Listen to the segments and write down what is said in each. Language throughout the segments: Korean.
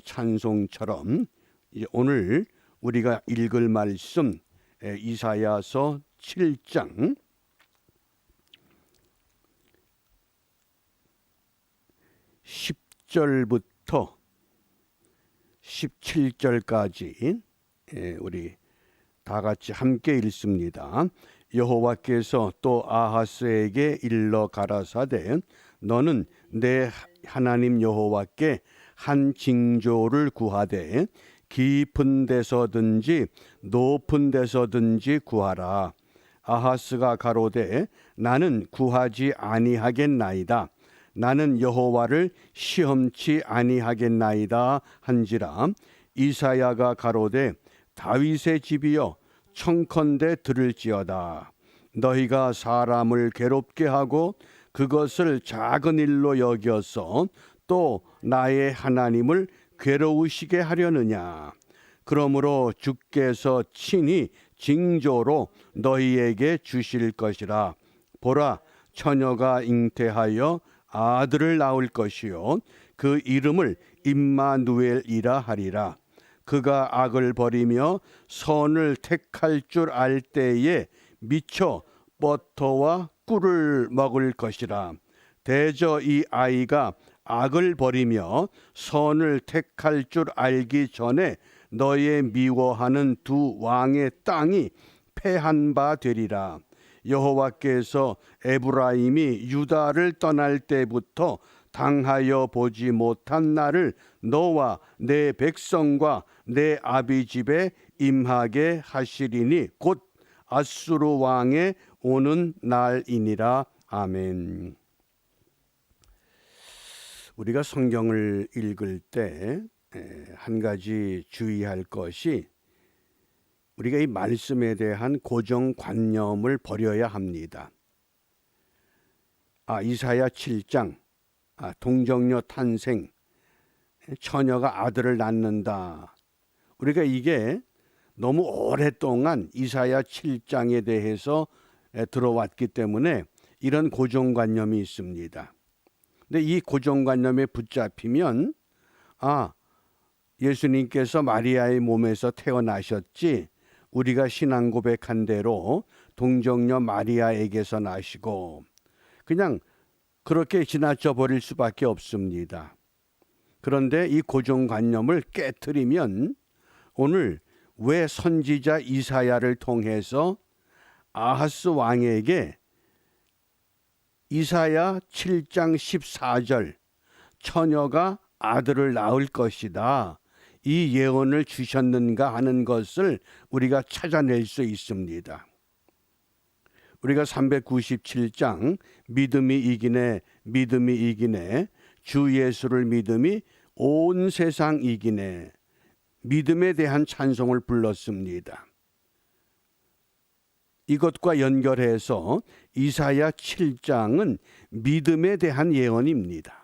찬송처럼 오늘 우리가 읽을 말씀 이사야서 7장 10절부터 17절까지 우리 다 같이 함께 읽습니다. 여호와께서 또 아하스에게 일러 가라사대 너는 내 하나님 여호와께 한 징조를 구하되 깊은 데서든지 높은 데서든지 구하라. 아하스가 가로되 나는 구하지 아니하겠나이다. 나는 여호와를 시험치 아니하겠나이다 한지라. 이사야가 가로되 다윗의 집이여 청컨대 들을지어다. 너희가 사람을 괴롭게 하고 그것을 작은 일로 여겨서 또 나의 하나님을 괴로우시게 하려느냐. 그러므로 주께서 친히 징조로 너희에게 주실 것이라. 보라, 처녀가 잉태하여 아들을 낳을 것이요 그 이름을 임마누엘이라 하리라. 그가 악을 버리며 선을 택할 줄 알 때에 미쳐 버터와 꿀을 먹을 것이라. 대저 이 아이가 악을 버리며 선을 택할 줄 알기 전에 너의 미워하는 두 왕의 땅이 패한 바 되리라. 여호와께서 에브라임이 유다를 떠날 때부터 당하여 보지 못한 날을 너와 내 백성과 내 아비 집에 임하게 하시리니 곧 아수르 왕의 오는 날이니라. 아멘. 우리가 성경을 읽을 때 한 가지 주의할 것이 우리가 이 말씀에 대한 고정관념을 버려야 합니다. 이사야 7장 동정녀 탄생, 처녀가 아들을 낳는다. 우리가 이게 너무 오랫동안 이사야 7장에 대해서 들어왔기 때문에 이런 고정관념이 있습니다. 근데 이 고정관념에 붙잡히면 예수님께서 마리아의 몸에서 태어나셨지 우리가 신앙 고백한 대로 동정녀 마리아에게서 나시고 그냥 그렇게 지나쳐 버릴 수밖에 없습니다. 그런데 이 고정관념을 깨트리면 오늘 왜 선지자 이사야를 통해서 아하스 왕에게 이사야 7장 14절 처녀가 아들을 낳을 것이다 이 예언을 주셨는가 하는 것을 우리가 찾아낼 수 있습니다. 우리가 397장 믿음이 이기네 주 예수를 믿음이 온 세상 이기네 믿음에 대한 찬송을 불렀습니다. 이것과 연결해서 이사야 7장은 믿음에 대한 예언입니다.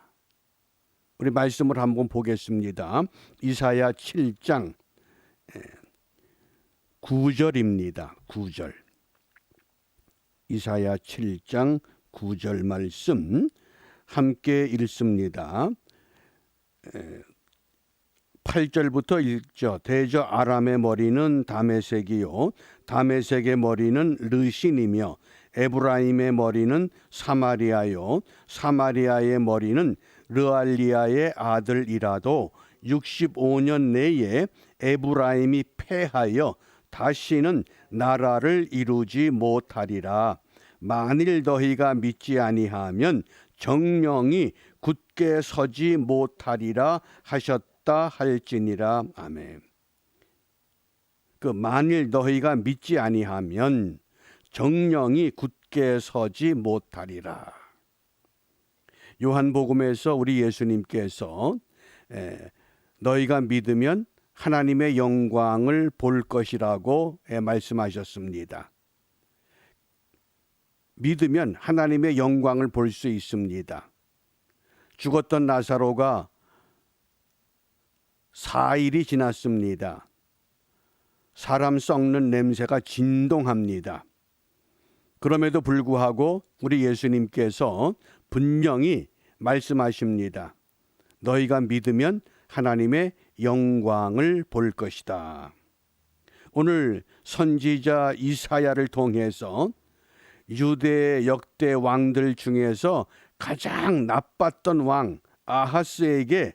우리 말씀을 한번 보겠습니다. 이사야 7장 9절입니다. 9절. 이사야 7장 9절 말씀 함께 읽습니다. 8절부터 읽죠. 대저 아람의 머리는 다메섹이요 다메섹의 머리는 르신이며 에브라임의 머리는 사마리아요 사마리아의 머리는 르알리아의 아들이라도 65년 내에 에브라임이 패하여 다시는 나라를 이루지 못하리라. 만일 너희가 믿지 아니하면 정령이 굳게 서지 못하리라 하셨다 할지니라. 아멘. 만일 너희가 믿지 아니하면 정령이 굳게 서지 못하리라. 요한복음에서 우리 예수님께서 너희가 믿으면 하나님의 영광을 볼 것이라고 말씀하셨습니다. 믿으면 하나님의 영광을 볼 수 있습니다. 죽었던 나사로가 4일이 지났습니다. 사람 썩는 냄새가 진동합니다. 그럼에도 불구하고 우리 예수님께서 분명히 말씀하십니다. 너희가 믿으면 하나님의 영광을 볼 것이다. 오늘 선지자 이사야를 통해서 유대의 역대 왕들 중에서 가장 나빴던 왕 아하스에게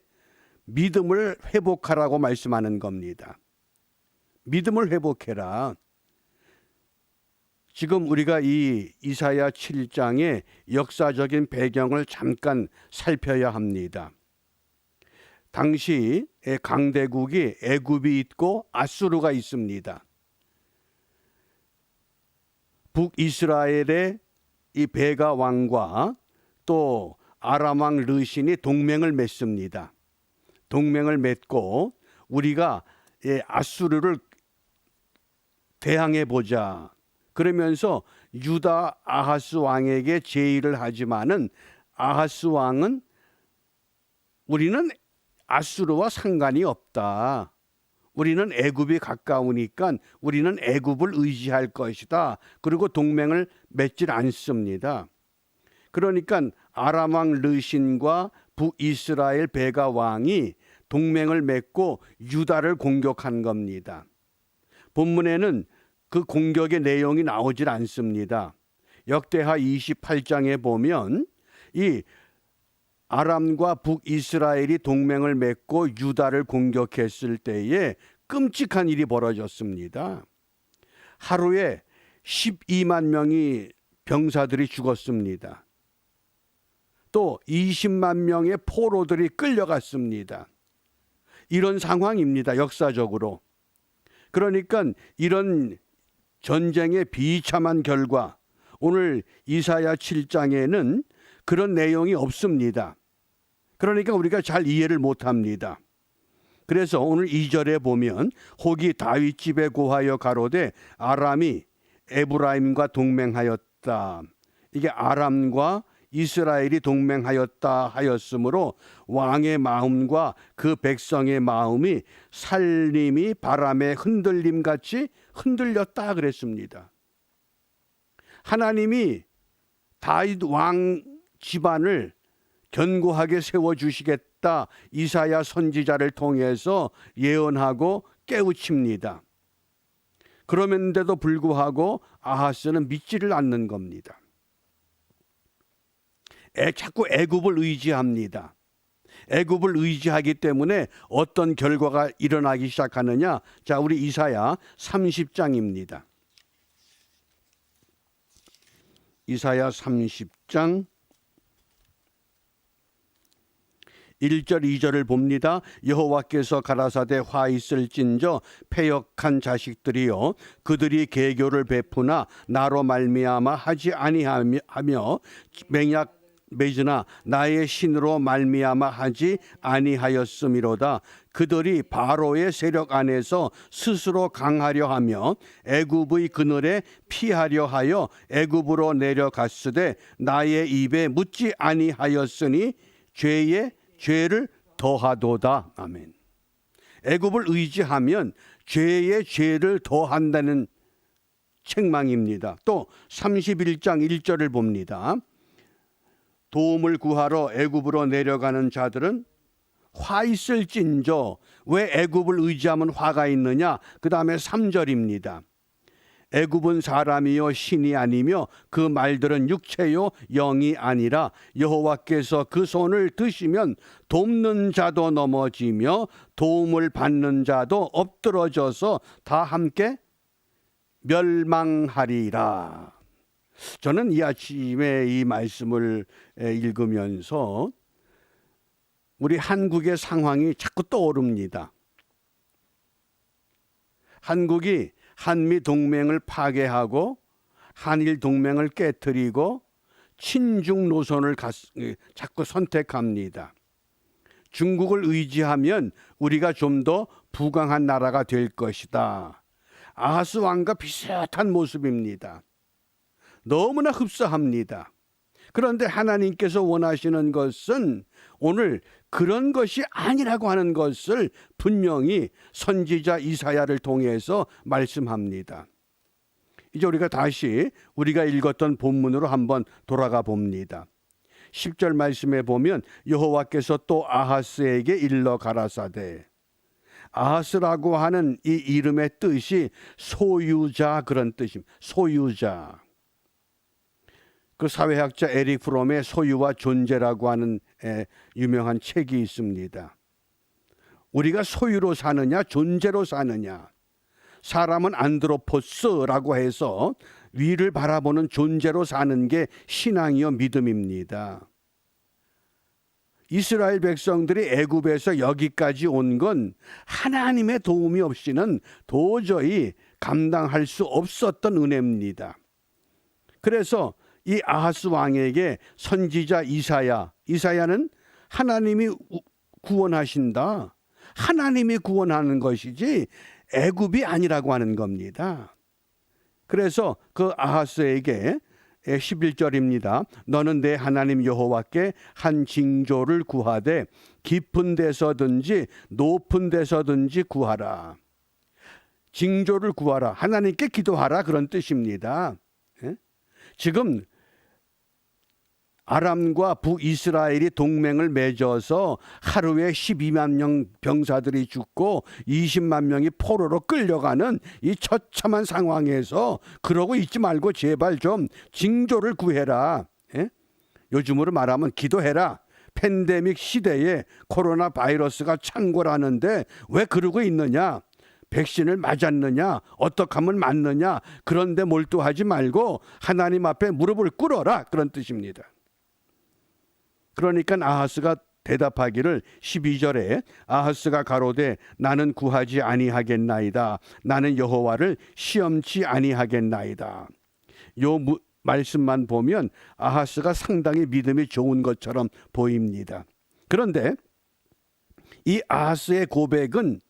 믿음을 회복하라고 말씀하는 겁니다. 믿음을 회복해라. 지금 우리가 이 이사야 7장의 역사적인 배경을 잠깐 살펴야 합니다. 당시의 강대국이 애굽이 있고 아수르가 있습니다. 북이스라엘의 이 베가 왕과 또 아람 왕 르신이 동맹을 맺습니다. 동맹을 맺고 우리가 아수르를 대항해 보자. 그러면서 유다 아하스 왕에게 제의를 하지만은 아하스 왕은 우리는 아수르와 상관이 없다. 우리는 애굽이 가까우니까 우리는 애굽을 의지할 것이다. 그리고 동맹을 맺질 않습니다. 그러니까 아람 왕 르신과 북이스라엘 베가 왕이 동맹을 맺고 유다를 공격한 겁니다. 본문에는 그 공격의 내용이 나오질 않습니다. 역대하 28장에 보면 이 아람과 북이스라엘이 동맹을 맺고 유다를 공격했을 때에 끔찍한 일이 벌어졌습니다. 하루에 12만 명이 병사들이 죽었습니다. 또 20만 명의 포로들이 끌려갔습니다. 이런 상황입니다. 역사적으로. 그러니까 이런 전쟁의 비참한 결과, 오늘 이사야 7장에는 그런 내용이 없습니다. 그러니까 우리가 잘 이해를 못합니다. 그래서 오늘 2절에 보면 혹이 다윗 집에 고하여 가로되 아람이 에브라임과 동맹하였다. 이게 아람과 이스라엘이 동맹하였다 하였으므로 왕의 마음과 그 백성의 마음이 살림이 바람에 흔들림같이 흔들렸다 그랬습니다. 하나님이 다윗 왕 집안을 견고하게 세워주시겠다 이사야 선지자를 통해서 예언하고 깨우칩니다. 그러면데도 불구하고 아하스는 믿지를 않는 겁니다. 자꾸 애굽을 의지합니다. 애굽을 의지하기 때문에 어떤 결과가 일어나기 시작하느냐. 자, 우리 이사야 30장입니다. 이사야 30장 1절 2절을 봅니다. 여호와께서 가라사대 화 있을진저 패역한 자식들이여 그들이 계교를 베푸나 나로 말미암아 하지 아니하며 맹약 맺으나 나의 신으로 말미암아 하지 아니하였음이로다. 그들이 바로의 세력 안에서 스스로 강하려 하며 애굽의 그늘에 피하려 하여 애굽으로 내려갔으되 나의 입에 묻지 아니하였으니 죄에 죄를 더하도다. 아멘. 애굽을 의지하면 죄에 죄를 더한다는 책망입니다. 또 31장 1절을 봅니다. 도움을 구하러 애굽으로 내려가는 자들은 화 있을진저. 왜 애굽을 의지하면 화가 있느냐? 그 다음에 3절입니다. 애굽은 사람이요 신이 아니며 그 말들은 육체요 영이 아니라 여호와께서 그 손을 드시면 돕는 자도 넘어지며 도움을 받는 자도 엎드러져서 다 함께 멸망하리라. 저는 이 아침에 이 말씀을 읽으면서 우리 한국의 상황이 자꾸 떠오릅니다. 한국이 한미 동맹을 파괴하고 한일 동맹을 깨뜨리고 친중 노선을 자꾸 선택합니다. 중국을 의지하면 우리가 좀 더 부강한 나라가 될 것이다. 아하스 왕과 비슷한 모습입니다. 너무나 흡사합니다. 그런데 하나님께서 원하시는 것은 오늘 그런 것이 아니라고 하는 것을 분명히 선지자 이사야를 통해서 말씀합니다. 이제 우리가 다시 우리가 읽었던 본문으로 한번 돌아가 봅니다. 10절 말씀에 보면 여호와께서 또 아하스에게 일러 가라사대. 아하스라고 하는 이 이름의 뜻이 소유자 그런 뜻입니다. 소유자. 그 사회학자 에릭 프롬의 소유와 존재라고 하는 유명한 책이 있습니다. 우리가 소유로 사느냐 존재로 사느냐. 사람은 안드로포스라고 해서 위를 바라보는 존재로 사는 게 신앙이요 믿음입니다. 이스라엘 백성들이 애굽에서 여기까지 온 건 하나님의 도움이 없이는 도저히 감당할 수 없었던 은혜입니다. 그래서 이 아하스 왕에게 선지자 이사야는 하나님이 구원하신다. 하나님이 구원하는 것이지 애굽이 아니라고 하는 겁니다. 그래서 그 아하스에게 11절입니다. 너는 내 하나님 여호와께 한 징조를 구하되 깊은 데서든지 높은 데서든지 구하라. 징조를 구하라. 하나님께 기도하라 그런 뜻입니다. 지금 아람과 북이스라엘이 동맹을 맺어서 하루에 12만 명 병사들이 죽고 20만 명이 포로로 끌려가는 이 처참한 상황에서 그러고 있지 말고 제발 좀 징조를 구해라. 요즘으로 말하면 기도해라. 팬데믹 시대에 코로나 바이러스가 창궐하는데 왜 그러고 있느냐. 백신을 맞았느냐, 어떻게 하면 맞느냐, 그런데 몰두하지 말고 하나님 앞에 무릎을 꿇어라 그런 뜻입니다. 그러니까 아하스가 대답하기를 12절에 아하스가 가로되 나는 구하지 아니하겠나이다. 나는 여호와를 시험치 아니하겠나이다. 요 말씀만 보면 아하스가 상당히 믿음이 좋은 것처럼 보입니다. 그런데 이 아하스의 고백은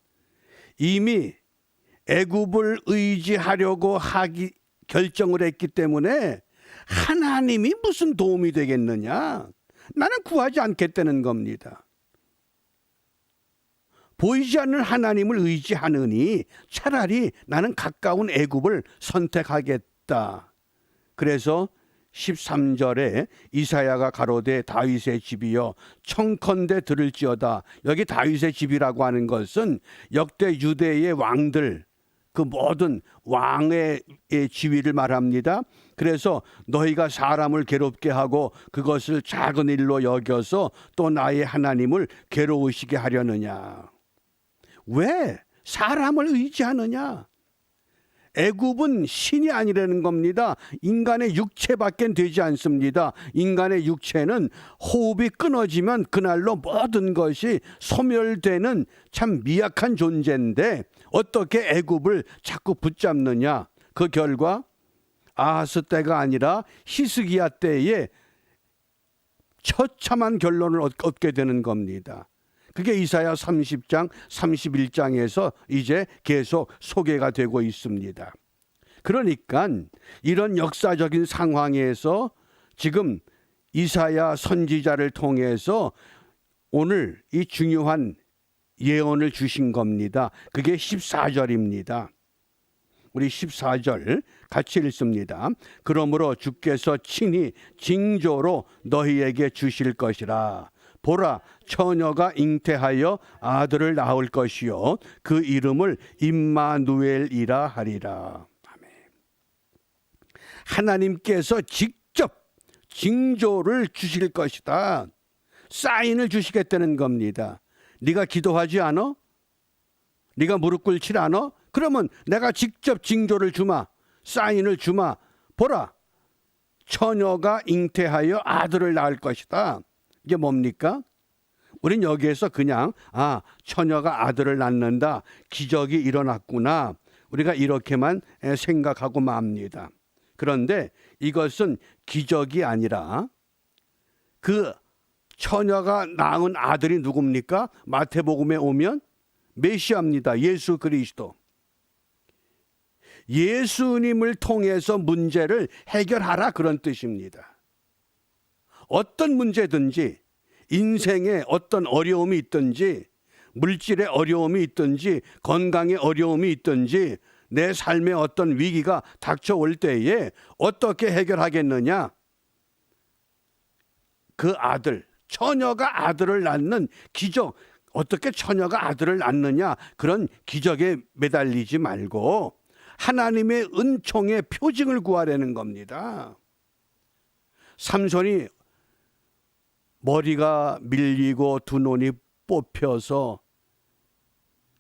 이미 애굽을 의지하려고 결정을 했기 때문에 하나님이 무슨 도움이 되겠느냐? 나는 구하지 않겠다는 겁니다. 보이지 않는 하나님을 의지하느니 차라리 나는 가까운 애굽을 선택하겠다. 그래서 13절에 이사야가 가로되 다윗의 집이여 청컨대 들을지어다. 여기 다윗의 집이라고 하는 것은 역대 유대의 왕들 그 모든 왕의 지위를 말합니다. 그래서 너희가 사람을 괴롭게 하고 그것을 작은 일로 여겨서 또 나의 하나님을 괴로우시게 하려느냐. 왜 사람을 의지하느냐. 애굽은 신이 아니라는 겁니다. 인간의 육체밖에 되지 않습니다. 인간의 육체는 호흡이 끊어지면 그날로 모든 것이 소멸되는 참 미약한 존재인데 어떻게 애굽을 자꾸 붙잡느냐. 그 결과 아하스 때가 아니라 히스기야 때에 처참한 결론을 얻게 되는 겁니다. 그게 이사야 30장, 31장에서 이제 계속 소개가 되고 있습니다. 그러니까 이런 역사적인 상황에서 지금 이사야 선지자를 통해서 오늘 이 중요한 예언을 주신 겁니다. 그게 14절입니다. 우리 14절 같이 읽습니다. 그러므로 주께서 친히 징조로 너희에게 주실 것이라. 보라, 처녀가 잉태하여 아들을 낳을 것이요 그 이름을 임마누엘이라 하리라. 아멘. 하나님께서 직접 징조를 주실 것이다. 사인을 주시겠다는 겁니다. 네가 기도하지 않아? 네가 무릎 꿇지 않아? 그러면 내가 직접 징조를 주마. 사인을 주마. 보라, 처녀가 잉태하여 아들을 낳을 것이다. 이게 뭡니까? 우린 여기에서 그냥 처녀가 아들을 낳는다. 기적이 일어났구나. 우리가 이렇게만 생각하고 맙니다. 그런데 이것은 기적이 아니라 그 처녀가 낳은 아들이 누굽니까? 마태복음에 오면 메시아입니다. 예수 그리스도. 예수님을 통해서 문제를 해결하라 그런 뜻입니다. 어떤 문제든지 인생에 어떤 어려움이 있든지 물질의 어려움이 있든지 건강의 어려움이 있든지 내 삶에 어떤 위기가 닥쳐올 때에 어떻게 해결하겠느냐? 그 아들, 처녀가 아들을 낳는 기적, 어떻게 처녀가 아들을 낳느냐, 그런 기적에 매달리지 말고 하나님의 은총의 표징을 구하려는 겁니다. 삼손이 머리가 밀리고 두 눈이 뽑혀서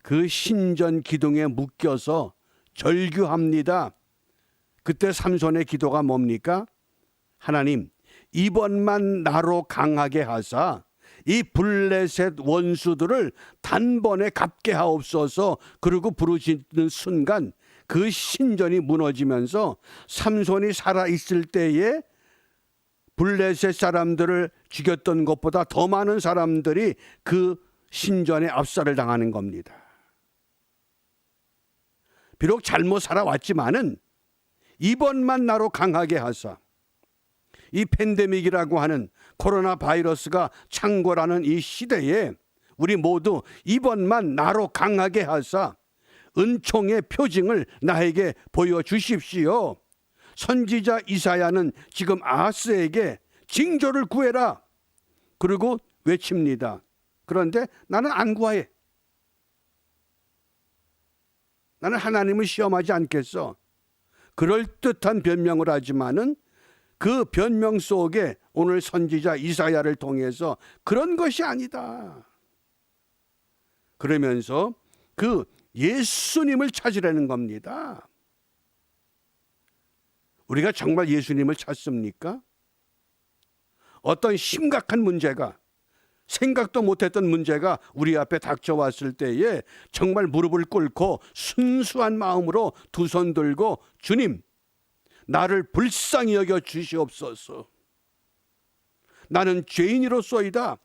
그 신전 기둥에 묶여서 절규합니다. 그때 삼손의 기도가 뭡니까? 하나님, 이번만 나로 강하게 하사 이 블레셋 원수들을 단번에 갚게 하옵소서. 그리고 부르짖는 순간 그 신전이 무너지면서 삼손이 살아있을 때에 블레셋 사람들을 죽였던 것보다 더 많은 사람들이 그 신전에 압살을 당하는 겁니다. 비록 잘못 살아왔지만은 이번만 나로 강하게 하사 이 팬데믹이라고 하는 코로나 바이러스가 창궐하는 이 시대에 우리 모두 이번만 나로 강하게 하사 은총의 표징을 나에게 보여주십시오. 선지자 이사야는 지금 아하스에게 징조를 구해라. 그리고 외칩니다. 그런데 나는 안 구하해. 나는 하나님을 시험하지 않겠어. 그럴듯한 변명을 하지만은 그 변명 속에 오늘 선지자 이사야를 통해서 그런 것이 아니다. 그러면서 그 예수님을 찾으라는 겁니다. 우리가 정말 예수님을 찾습니까? 어떤 심각한 문제가, 생각도 못했던 문제가 우리 앞에 닥쳐왔을 때에 정말 무릎을 꿇고 순수한 마음으로 두 손 들고 주님, 나를 불쌍히 여겨 주시옵소서. 나는 죄인이로소이다.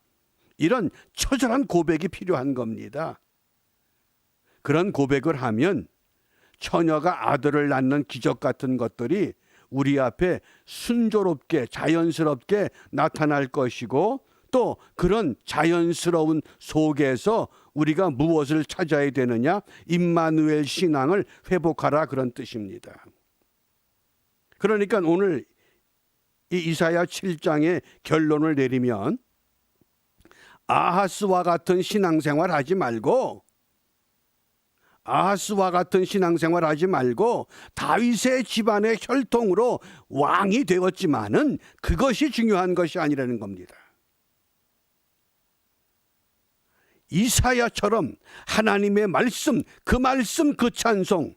이런 처절한 고백이 필요한 겁니다. 그런 고백을 하면 처녀가 아들을 낳는 기적 같은 것들이 우리 앞에 순조롭게 자연스럽게 나타날 것이고, 또 그런 자연스러운 속에서 우리가 무엇을 찾아야 되느냐? 임마누엘 신앙을 회복하라, 그런 뜻입니다. 그러니까 오늘 이 이사야 7장의 결론을 내리면 아하스와 같은 신앙생활 하지 말고 다윗의 집안의 혈통으로 왕이 되었지만은 그것이 중요한 것이 아니라는 겁니다. 이사야처럼 하나님의 말씀, 그 찬송,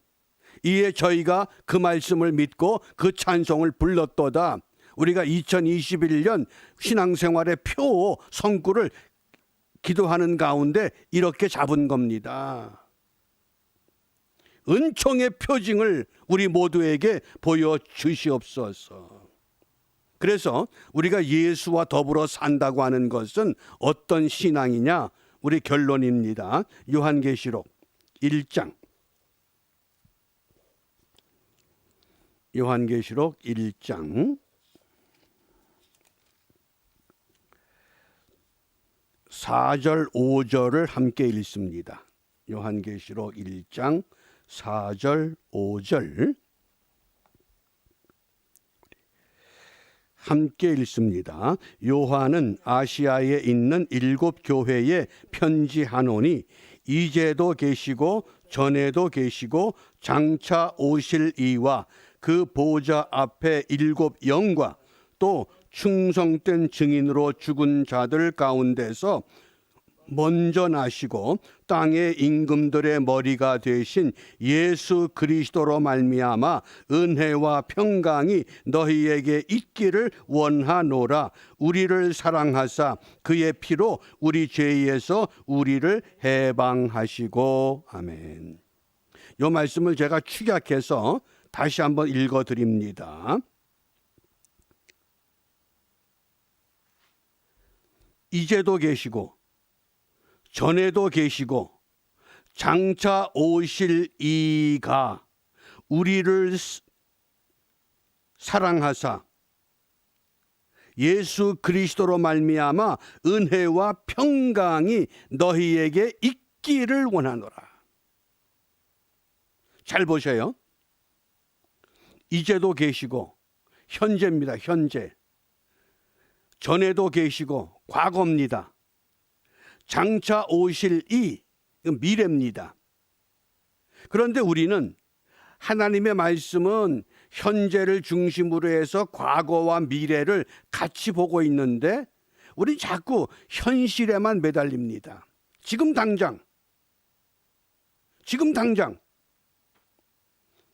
이에 저희가 그 말씀을 믿고 그 찬송을 불렀도다. 우리가 2021년 신앙생활의 표 성구를 기도하는 가운데 이렇게 잡은 겁니다. 은총의 표징을 우리 모두에게 보여주시옵소서. 그래서 우리가 예수와 더불어 산다고 하는 것은 어떤 신앙이냐? 우리 결론입니다. 요한계시록 1장. 요한계시록 1장 4절 5절을 함께 읽습니다. 요한계시록 1장 4절 5절 함께 읽습니다. 요한은 아시아에 있는 7 교회에 편지하노니 이제도 계시고 전에도 계시고 장차 오실 이와 그 보좌 앞에 7 영과 또 충성된 증인으로 죽은 자들 가운데서 먼저 나시고 땅의 임금들의 머리가 되신 예수 그리스도로 말미암아 은혜와 평강이 너희에게 있기를 원하노라. 우리를 사랑하사 그의 피로 우리 죄에서 우리를 해방하시고. 아멘. 이 말씀을 제가 축약해서 다시 한번 읽어드립니다. 이제도 계시고 전에도 계시고 장차 오실 이가 우리를 사랑하사 예수 그리스도로 말미암아 은혜와 평강이 너희에게 있기를 원하노라. 잘 보셔요. 이제도 계시고 현재입니다. 현재. 전에도 계시고 과거입니다. 장차 오실 이 미래입니다. 그런데 우리는 하나님의 말씀은 현재를 중심으로 해서 과거와 미래를 같이 보고 있는데 우린 자꾸 현실에만 매달립니다. 지금 당장.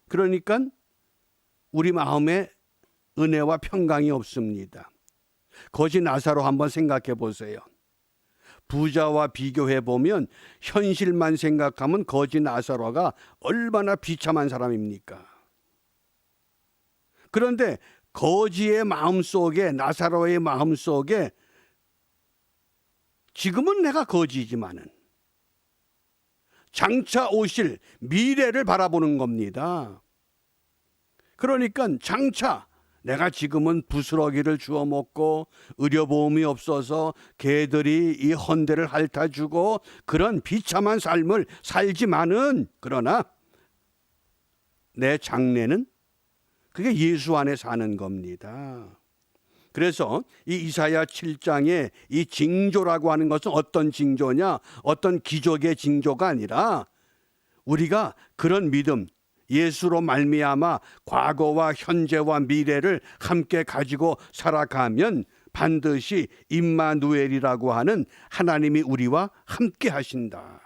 그러니까 우리 마음에 은혜와 평강이 없습니다. 거지 나사로 한번 생각해 보세요. 부자와 비교해 보면 현실만 생각하면 거지 나사로가 얼마나 비참한 사람입니까? 그런데 거지의 마음속에, 나사로의 마음속에 지금은 내가 거지지만은 장차 오실 미래를 바라보는 겁니다. 그러니까 장차 내가 지금은 부스러기를 주워 먹고 의료보험이 없어서 개들이 이 헌대를 핥아주고 그런 비참한 삶을 살지만은, 그러나 내 장래는 그게 예수 안에 사는 겁니다. 그래서 이 이사야 7장의 이 징조라고 하는 것은 어떤 징조냐, 어떤 기적의 징조가 아니라 우리가 그런 믿음, 예수로 말미암아 과거와 현재와 미래를 함께 가지고 살아가면 반드시 임마누엘이라고 하는 하나님이 우리와 함께 하신다.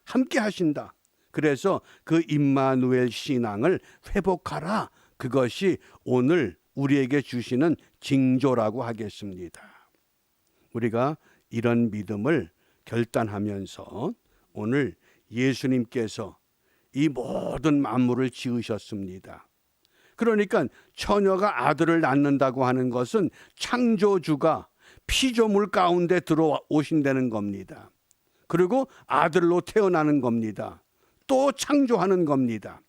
함께 하신다. 그래서 그 임마누엘 신앙을 회복하라. 그것이 오늘 우리에게 주시는 징조라고 하겠습니다. 우리가 이런 믿음을 결단하면서 오늘 예수님께서 이 모든 만물을 지으셨습니다. 그러니까 처녀가 아들을 낳는다고 하는 것은 창조주가 피조물 가운데 들어오신다는 겁니다. 그리고 아들로 태어나는 겁니다. 또 창조하는 겁니다.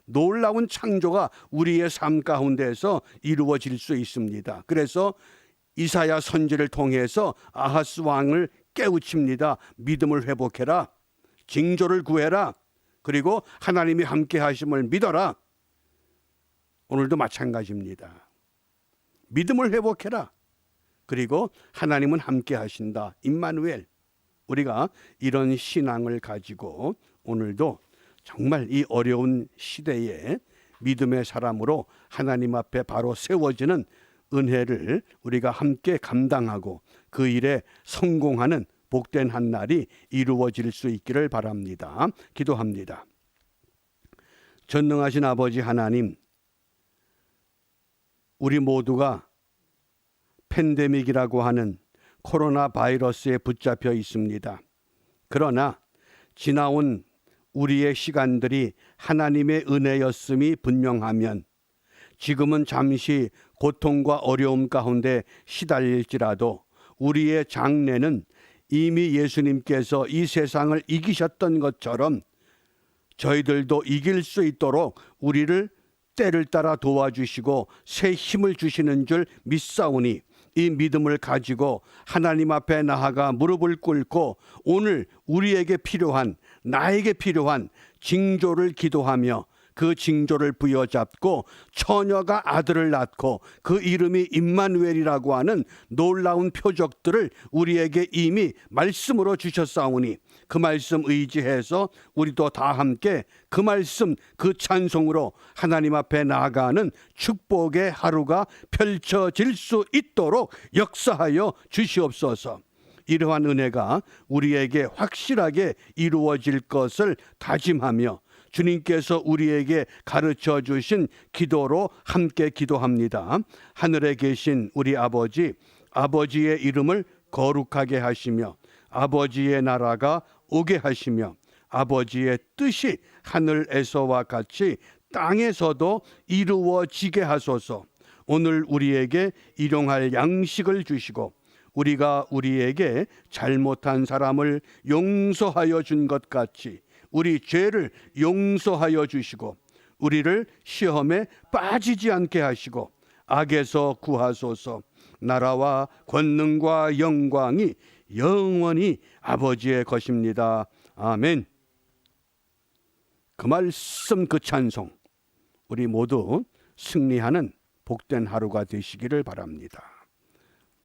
놀라운 창조가 우리의 삶 가운데서 이루어질 수 있습니다. 그래서 이사야 선지를 통해서 아하스 왕을 깨우칩니다. 믿음을 회복해라. 징조를 구해라. 그리고 하나님이 함께 하심을 믿어라. 오늘도 마찬가지입니다. 믿음을 회복해라. 그리고 하나님은 함께 하신다. 임마누엘. 우리가 이런 신앙을 가지고 오늘도 정말 이 어려운 시대에 믿음의 사람으로 하나님 앞에 바로 세워지는 은혜를 우리가 함께 감당하고 그 일에 성공하는 복된 한 날이 이루어질 수 있기를 바랍니다. 기도합니다. 전능하신 아버지 하나님, 우리 모두가 팬데믹이라고 하는 코로나 바이러스에 붙잡혀 있습니다. 그러나 지나온 우리의 시간들이 하나님의 은혜였음이 분명하면 지금은 잠시 고통과 어려움 가운데 시달릴지라도 우리의 장래는 이미 예수님께서 이 세상을 이기셨던 것처럼 저희들도 이길 수 있도록 우리를 때를 따라 도와주시고 새 힘을 주시는 줄 믿사오니 이 믿음을 가지고 하나님 앞에 나아가 무릎을 꿇고 오늘 우리에게 필요한, 나에게 필요한 징조를 기도하며 그 징조를 부여잡고 처녀가 아들을 낳고 그 이름이 임마누엘이라고 하는 놀라운 표적들을 우리에게 이미 말씀으로 주셨사오니 그 말씀 의지해서 우리도 다 함께 그 말씀, 그 찬송으로 하나님 앞에 나아가는 축복의 하루가 펼쳐질 수 있도록 역사하여 주시옵소서. 이러한 은혜가 우리에게 확실하게 이루어질 것을 다짐하며 주님께서 우리에게 가르쳐 주신 기도로 함께 기도합니다. 하늘에 계신 우리 아버지, 아버지의 이름을 거룩하게 하시며 아버지의 나라가 오게 하시며 아버지의 뜻이 하늘에서와 같이 땅에서도 이루어지게 하소서. 오늘 우리에게 일용할 양식을 주시고 우리가 우리에게 잘못한 사람을 용서하여 준 것 같이 우리 죄를 용서하여 주시고 우리를 시험에 빠지지 않게 하시고 악에서 구하소서. 나라와 권능과 영광이 영원히 아버지의 것입니다. 아멘. 그 말씀, 그 찬송, 우리 모두 승리하는 복된 하루가 되시기를 바랍니다.